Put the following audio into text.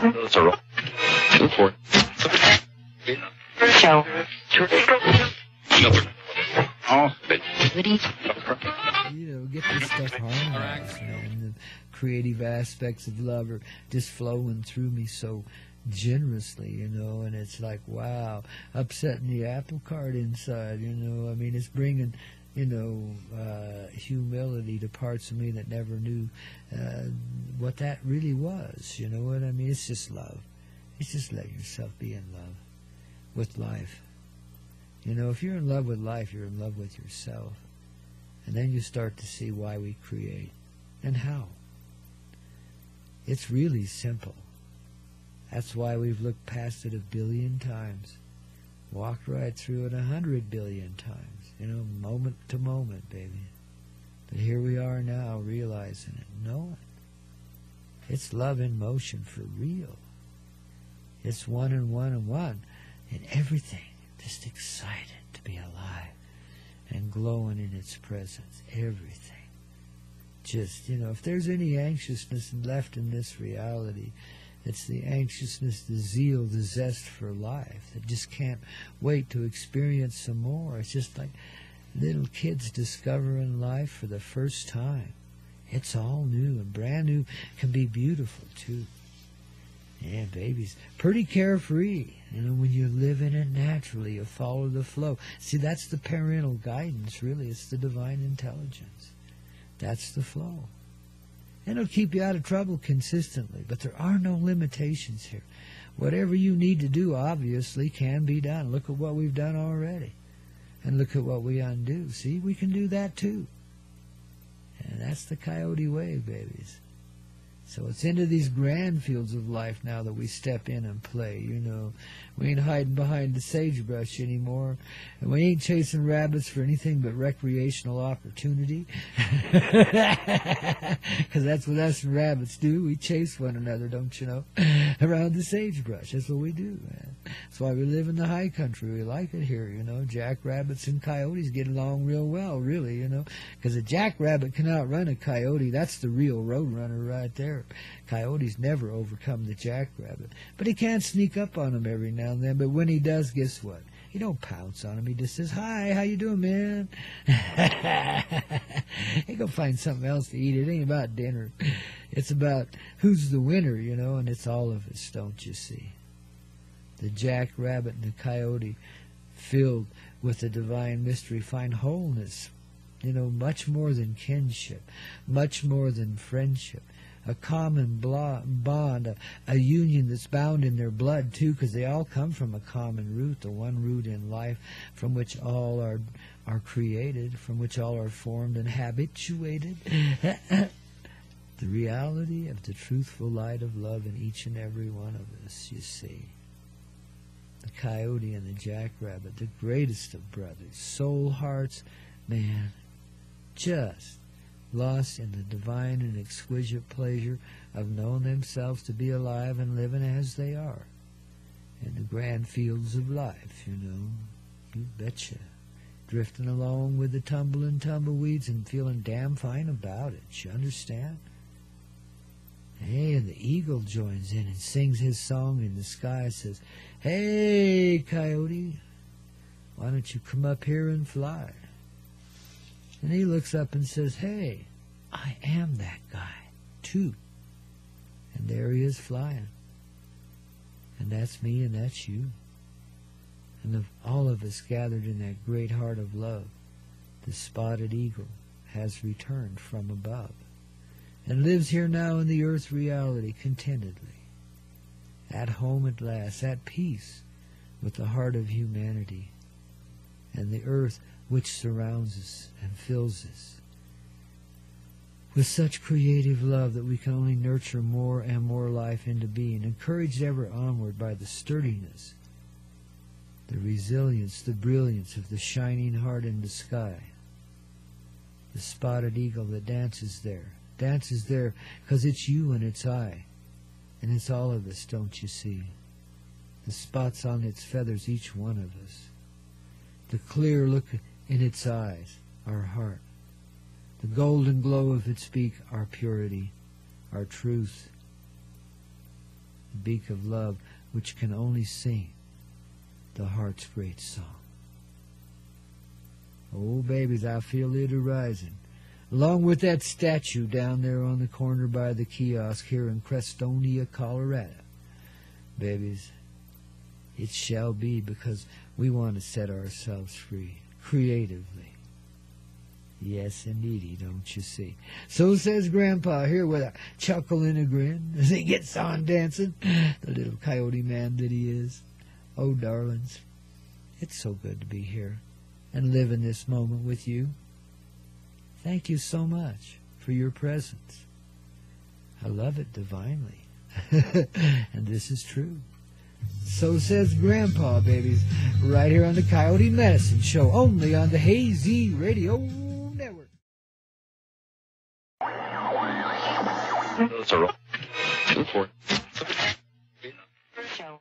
Those are all. For show. Oh, but get this stuff harmonized, man. The creative aspects of love are just flowing through me so generously, and it's like, wow, upsetting the apple cart inside, I mean, it's bringing, humility to parts of me that never knew what that really was, you know what I mean? It's just love. It's just letting yourself be in love with life. If you're in love with life, you're in love with yourself. And then you start to see why we create and how. It's really simple. That's why we've looked past it 1 billion times, walked right through it 100 billion times, moment to moment, baby. But here we are now, realizing it, knowing. It's love in motion for real. It's one and one and one, and everything just excited to be alive and glowing in its presence. Everything. Just, if there's any anxiousness left in this reality, it's the anxiousness, the zeal, the zest for life that just can't wait to experience some more. It's just like little kids discovering life for the first time. It's all new and brand new. Can be beautiful too. Yeah, babies, pretty carefree. When you live in it naturally, you follow the flow. See, that's the parental guidance, really. It's the divine intelligence. That's the flow. And it'll keep you out of trouble consistently, but there are no limitations here. Whatever you need to do, obviously, can be done. Look at what we've done already. And look at what we undo. See, we can do that too. And that's the Coyote way, babies. So it's into these grand fields of life now that we step in and play, We ain't hiding behind the sagebrush anymore. And we ain't chasing rabbits for anything but recreational opportunity. Because that's what us and rabbits do. We chase one another, don't you know? Around the sagebrush. That's what we do, man. That's why we live in the high country. We like it here, Jackrabbits and coyotes get along real well, really, Because a jackrabbit can outrun a coyote. That's the real road runner right there. Coyotes never overcome the jackrabbit. But he can sneak up on him every now and then. But when he does, guess what? He don't pounce on him. He just says, "Hi, how you doing, man?" He go find something else to eat. It ain't about dinner. It's about who's the winner, and it's all of us, don't you see? The jackrabbit and the coyote, filled with the divine mystery, find wholeness, much more than kinship, much more than friendship. A common bond, a union that's bound in their blood, too, because they all come from a common root, the one root in life from which all are created, from which all are formed and habituated. The reality of the truthful light of love in each and every one of us, you see. The coyote and the jackrabbit, the greatest of brothers, soul hearts, man, just lost in the divine and exquisite pleasure of knowing themselves to be alive and living as they are in the grand fields of life, You betcha. Drifting along with the tumble and tumbleweeds and feeling damn fine about it. You understand? Hey, and the eagle joins in and sings his song in the sky, says, "Hey, coyote, why don't you come up here and fly?" And he looks up and says, "Hey, I am that guy, too." And there he is flying. And that's me and that's you. And all of us gathered in that great heart of love, the spotted eagle has returned from above and lives here now in the earth reality contentedly, at home at last, at peace with the heart of humanity and the earth which surrounds us and fills us with such creative love that we can only nurture more and more life into being, encouraged ever onward by the sturdiness, the resilience, the brilliance of the shining heart in the sky. The spotted eagle that dances there because it's you and it's I, and it's all of us, don't you see? The spots on its feathers, each one of us. The clear look in its eyes, our heart. The golden glow of its beak, our purity, our truth. the beak of love, which can only sing the heart's great song. Oh, babies, I feel it arising, along with that statue down there on the corner by the kiosk here in Crestonia, Colorado. Babies, it shall be, because we want to set ourselves free, creatively. Yes, indeedy, don't you see? So says Grandpa here with a chuckle and a grin as he gets on dancing, the little coyote man that he is. Oh, darlings, it's so good to be here and live in this moment with you. Thank you so much for your presence. I love it divinely, and this is true. So says Grandpa, babies, right here on the Coyote Medicine Show, only on the Hazy Radio Network. Those are all. 2, 4. Show.